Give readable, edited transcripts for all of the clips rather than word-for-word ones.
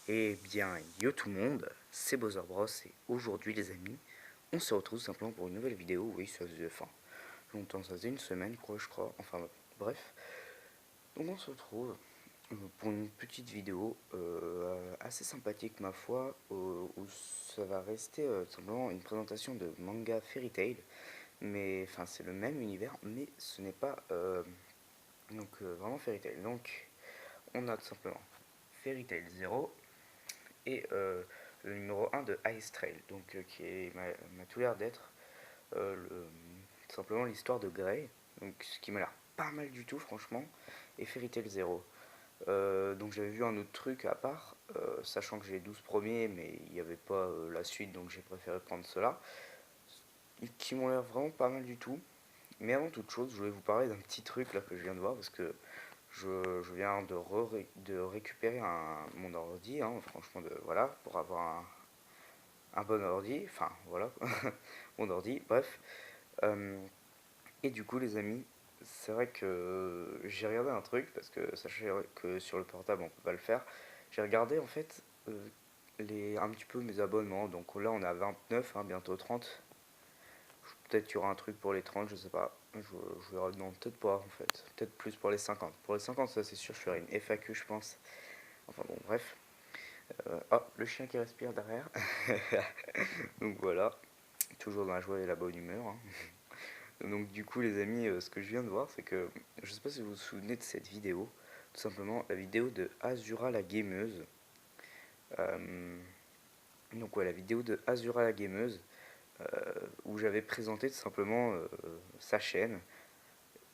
Eh bien, yo tout le monde, c'est Bowser Bros et aujourd'hui les amis, on se retrouve simplement pour une nouvelle vidéo. Oui, ça faisait longtemps, ça faisait une semaine quoi je crois, enfin bref. Donc on se retrouve pour une petite vidéo assez sympathique ma foi, où ça va rester simplement une présentation de manga Fairy Tail. Mais enfin c'est le même univers mais ce n'est pas vraiment Fairy Tail. Donc on a tout simplement Fairy Tail 0 et le numéro 1 de Ice Trail, donc m'a tout l'air d'être simplement l'histoire de Grey, donc ce qui m'a l'air pas mal du tout franchement, et Fairy Tail 0. Donc j'avais vu un autre truc à part, sachant que j'ai 12 premiers, mais il n'y avait pas la suite, donc j'ai préféré prendre cela, qui m'ont l'air vraiment pas mal du tout. Mais avant toute chose, je voulais vous parler d'un petit truc là que je viens de voir, parce que je viens de récupérer mon ordi, hein, franchement, voilà, pour avoir un bon ordi, enfin voilà, mon ordi, bref. Euh, et du coup, les amis, c'est vrai que j'ai regardé un truc, parce que sachez que sur le portable on peut pas le faire. J'ai regardé en fait un petit peu mes abonnements, donc là on est à 29, hein, bientôt 30. Peut-être qu'il y aura un truc pour les 30, je sais pas. Je verrai, non, peut-être pas en fait. Peut-être plus pour les 50. Pour les 50, ça c'est sûr, je ferai une FAQ, je pense. Enfin bon, bref. Oh, le chien qui respire derrière. Donc voilà, toujours dans la joie et la bonne humeur, hein. Donc du coup les amis, ce que je viens de voir, c'est que je sais pas si vous vous souvenez de cette vidéo, tout simplement la vidéo de Azura la gameuse. Euh, donc ouais, la vidéo de Azura la gameuse, où j'avais présenté tout simplement sa chaîne.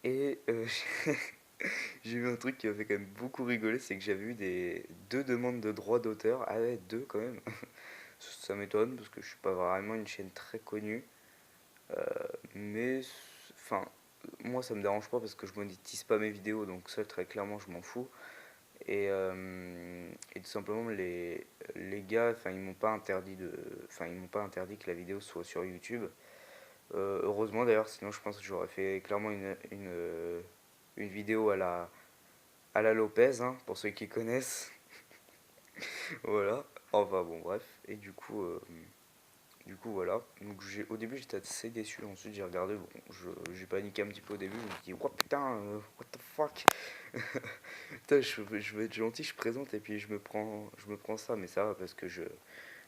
Et j'ai vu un truc qui m'a fait quand même beaucoup rigoler, c'est que j'avais eu deux demandes de droits d'auteur. Ah ouais, deux quand même. Ça m'étonne parce que je suis pas vraiment une chaîne très connue. Mais enfin, moi ça me dérange pas parce que je monétise pas mes vidéos, donc ça très clairement je m'en fous. Et tout simplement les gars, enfin ils m'ont pas interdit que la vidéo soit sur YouTube. Heureusement d'ailleurs, sinon je pense que j'aurais fait clairement une vidéo à la Lopez, hein, pour ceux qui connaissent. Voilà. Enfin bon bref. Et du coup voilà. Donc au début j'étais assez déçu. Ensuite j'ai regardé. Bon, j'ai paniqué un petit peu au début. Je me suis dit what putain, what the fuck. Putain, je veux être gentil, je présente et puis je me prends ça. Mais ça va parce que j'ai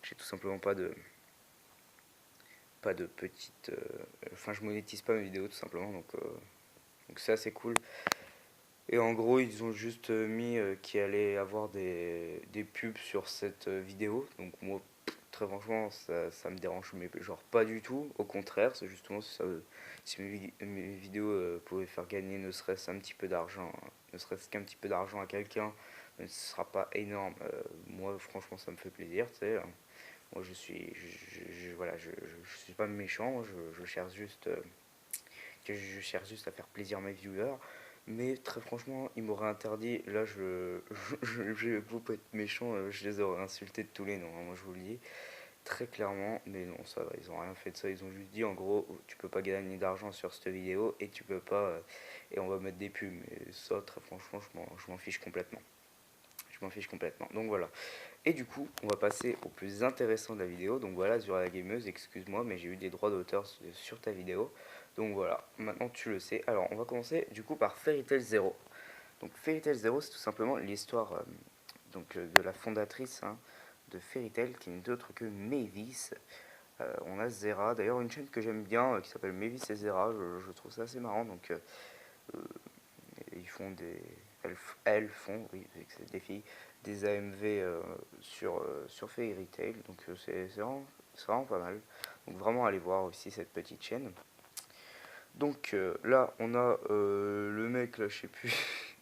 tout simplement pas de petite. Enfin je monétise pas mes vidéos tout simplement. Donc c'est assez cool. Et en gros, ils ont juste mis qu'il allait avoir des pubs sur cette vidéo. Donc moi, très franchement, ça me dérange, mais genre pas du tout. Au contraire, c'est justement si mes vidéos pouvaient faire gagner ne serait-ce un petit peu d'argent, ne serait-ce qu'un petit peu d'argent à quelqu'un, mais ce sera pas énorme. Moi, franchement, ça me fait plaisir, tu sais. Moi, voilà, je suis pas méchant, je cherche juste je cherche juste à faire plaisir à mes viewers. Mais très franchement, ils m'auraient interdit. Là, je vais pas être méchant, je les aurais insultés de tous les noms, hein, moi je vous le dis très clairement. Mais non, ça va, ils ont rien fait de ça. Ils ont juste dit en gros, tu peux pas gagner d'argent sur cette vidéo et tu peux pas. Et on va mettre des pubs. Mais ça, très franchement, je m'en fiche complètement. Je m'en fiche complètement. Donc voilà. Et du coup, on va passer au plus intéressant de la vidéo. Donc voilà, sur la gameuse, excuse-moi, mais j'ai eu des droits d'auteur sur ta vidéo. Donc voilà, maintenant tu le sais. Alors, on va commencer du coup par Fairy Tail 0. Donc Fairy Tail 0, c'est tout simplement l'histoire de la fondatrice, hein, de Fairy Tail, qui n'est autre que Mavis. On a Zera, d'ailleurs une chaîne que j'aime bien, qui s'appelle Mavis et Zera. Je trouve ça assez marrant. Donc euh, ils font elles font, oui, c'est des filles, des AMV sur Fairy Tail, donc c'est vraiment pas mal. Donc vraiment allez voir aussi cette petite chaîne. Donc là on a le mec là, je sais plus,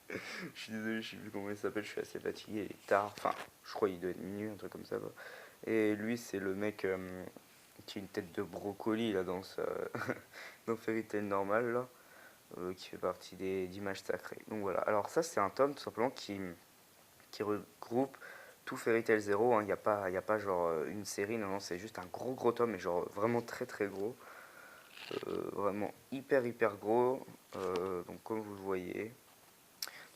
je suis désolé, je sais plus comment il s'appelle, je suis assez fatigué, il est tard, enfin je crois qu'il doit être minuit, un truc comme ça quoi. Et lui c'est le mec qui a une tête de brocoli là dans Fairy Tail normal là, qui fait partie d'Images Sacrées. Donc voilà, alors ça c'est un tome tout simplement qui regroupe tout Fairy Tail 0, hein. Y a pas genre une série, non, non, c'est juste un gros tome, mais genre vraiment très gros, vraiment hyper gros, donc comme vous le voyez.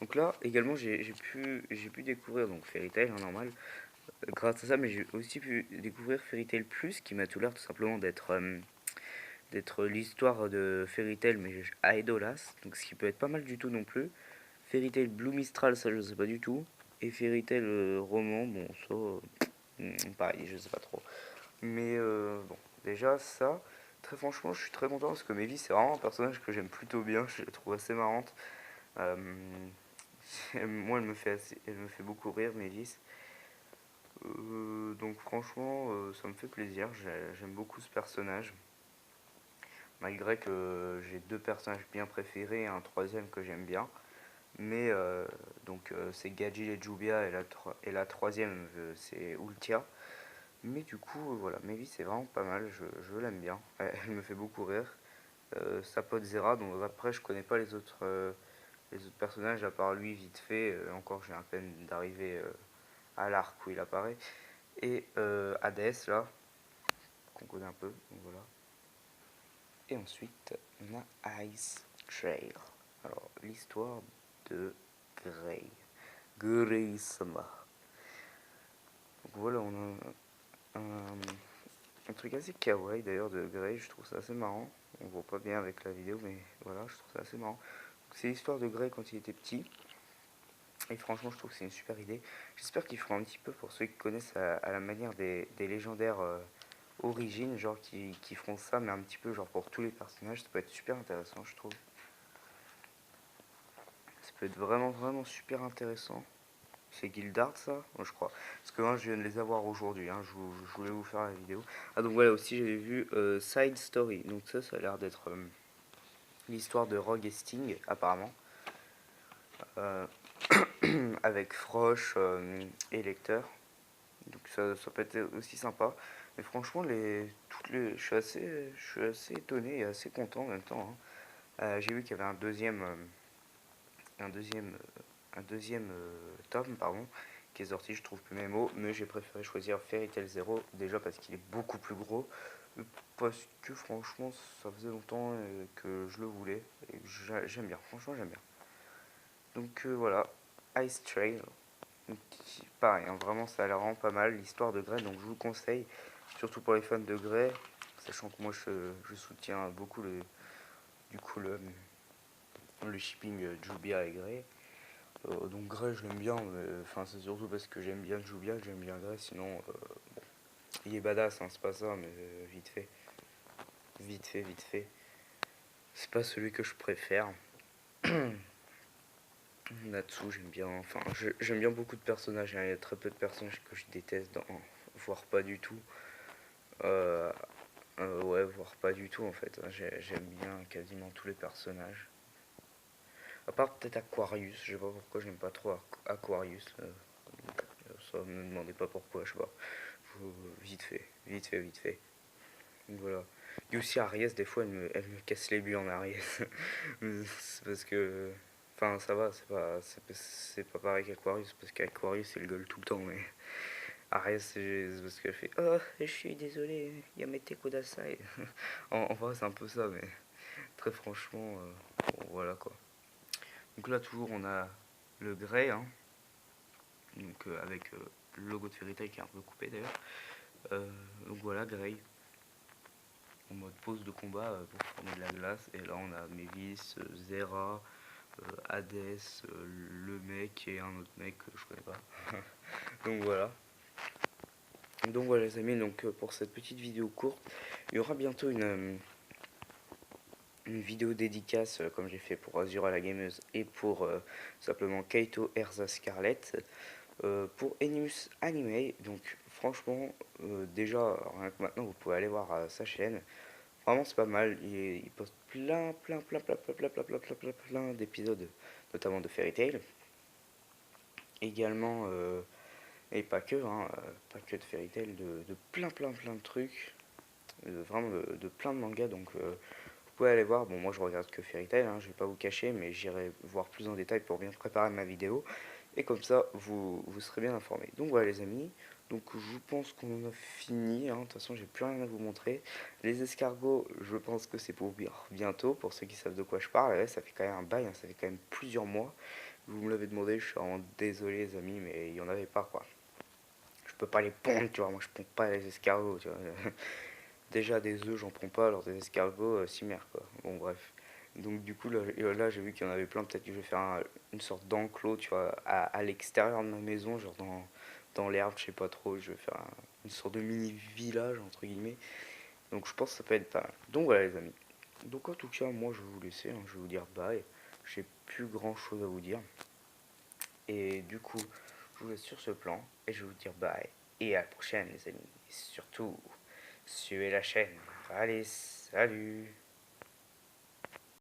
Donc là, également, j'ai pu découvrir donc Fairy Tail, hein, normal, grâce à ça, mais j'ai aussi pu découvrir Fairy Tail Plus, qui m'a tout l'air tout simplement d'être l'histoire de Fairy Tail, mais à Edolas, donc ce qui peut être pas mal du tout non plus. Fairy Tail Blue Mistral, ça je sais pas du tout. Et Fairy Tail roman, bon, ça, pareil, je sais pas trop. Mais bon, déjà ça, très franchement, je suis très content parce que Mavis, c'est vraiment un personnage que j'aime plutôt bien, je la trouve assez marrante. Euh, moi, elle me fait beaucoup rire, Mavis. Donc franchement, ça me fait plaisir, j'aime beaucoup ce personnage. Malgré que j'ai deux personnages bien préférés et un troisième que j'aime bien. Mais c'est Gadget et Jubia et la troisième c'est Ultia. Mais du coup voilà, Mavis c'est vraiment pas mal, je l'aime bien. Elle me fait beaucoup rire. Sa pote Zera, donc après je connais pas les autres personnages à part lui vite fait. Encore j'ai à peine d'arriver à l'arc où il apparaît. Et Hades là, qu'on connaît un peu, donc voilà. Et ensuite on a Ice Trail. Alors l'histoire de Grey. Grey-sama. Donc voilà, on a un truc assez kawaii d'ailleurs de Grey, je trouve ça assez marrant. On voit pas bien avec la vidéo, mais voilà, je trouve ça assez marrant. C'est l'histoire de Grey quand il était petit. Et franchement, je trouve que c'est une super idée. J'espère qu'ils feront un petit peu pour ceux qui connaissent à la manière des légendaires origines, genre qui feront ça, mais un petit peu genre pour tous les personnages. Ça peut être super intéressant, je trouve. Ça peut être vraiment, vraiment super intéressant. C'est Gildart ça, moi, je crois. Parce que moi je viens de les avoir aujourd'hui, hein. Je voulais vous faire la vidéo. Ah donc voilà aussi j'avais vu Side Story. Donc ça a l'air d'être l'histoire de Rogue et Sting apparemment. Euh, avec Frosh et Lecter. Donc ça peut être aussi sympa. Mais franchement je suis assez étonné et assez content en même temps, hein. J'ai vu qu'il y avait un deuxième, un deuxième tome, pardon, qui est sorti, je trouve plus mes mots, mais j'ai préféré choisir Fairy Tail Zero, déjà parce qu'il est beaucoup plus gros, parce que franchement, ça faisait longtemps que je le voulais, et j'aime bien, franchement j'aime bien. Donc voilà, Ice Trail, donc, pareil, hein, vraiment ça a l'air vraiment pas mal, l'histoire de Grey, donc je vous le conseille, surtout pour les fans de Grey, sachant que moi je soutiens beaucoup du coup, le shipping Jubia et Grey. Donc Grey je l'aime bien, mais enfin c'est surtout parce que j'aime bien Jubia que j'aime bien Grey, sinon il est badass, hein, c'est pas ça, mais vite fait, vite fait, vite fait. C'est pas celui que je préfère. Natsu j'aime bien, enfin j'aime bien beaucoup de personnages, hein. Il y a très peu de personnages que je déteste, voire pas du tout. Euh, ouais, voire pas du tout en fait, hein. J'aime bien quasiment tous les personnages. À part peut-être Aquarius, je sais pas pourquoi j'aime pas trop Aquarius. Ça me demandez pas pourquoi, je sais pas. Vite fait, vite fait, vite fait. Donc voilà. Et aussi Ariès, des fois elle me casse les buts en Ariès. C'est parce que. Enfin ça va, c'est pas pareil qu'Aquarius, parce qu'Aquarius il gueule tout le temps, mais Ariès c'est parce qu'elle fait oh je suis désolé, Yamete Kudasai. En vrai c'est un peu ça, mais très franchement, bon, voilà quoi. Donc là toujours on a le Grey, hein, donc avec le logo de Fairy Tail qui est un peu coupé d'ailleurs. Donc voilà, Grey en mode pause de combat pour former de la glace. Et là on a Mavis, Zera, Hades, le mec et un autre mec que je connais pas. Donc voilà. Donc voilà les amis, donc pour cette petite vidéo courte, il y aura bientôt une vidéo dédicace comme j'ai fait pour Azura la gameuse et pour simplement Kaito Erza Scarlett. Pour Enimus Anime, donc franchement, déjà, rien que maintenant, vous pouvez aller voir sa chaîne. Vraiment, c'est pas mal. Il poste plein d'épisodes, notamment de Fairy Tail. Également, et pas que, hein, pas que de Fairy Tail, de plein de trucs. Vraiment de plein de mangas. Donc, vous pouvez aller voir. Bon, moi, je regarde que Fairy Tail, hein, je vais pas vous cacher, mais j'irai voir plus en détail pour bien préparer ma vidéo. Et comme ça, vous serez bien informés. Donc voilà les amis, donc je pense qu'on a fini, hein. De toute façon j'ai plus rien à vous montrer. Les escargots, je pense que c'est pour bientôt, pour ceux qui savent de quoi je parle. Ouais, ça fait quand même un bail, hein. Ça fait quand même plusieurs mois vous me l'avez demandé, je suis vraiment désolé les amis, mais il y en avait pas quoi. Je peux pas les pondre, tu vois, moi je ponds pas les escargots, tu vois. Déjà des œufs j'en prends pas, alors des escargots, cimer quoi. Bon bref. Donc du coup là j'ai vu qu'il y en avait plein, peut-être que je vais faire une sorte d'enclos, tu vois, à l'extérieur de ma maison, genre dans l'herbe, je sais pas trop, je vais faire une sorte de mini village entre guillemets. Donc je pense que ça peut être pas mal. Donc voilà les amis. Donc en tout cas moi je vais vous laisser, hein, je vais vous dire bye. J'ai plus grand chose à vous dire. Et du coup je vous laisse sur ce plan et je vais vous dire bye. Et à la prochaine les amis. Et surtout, suivez la chaîne. Allez, salut!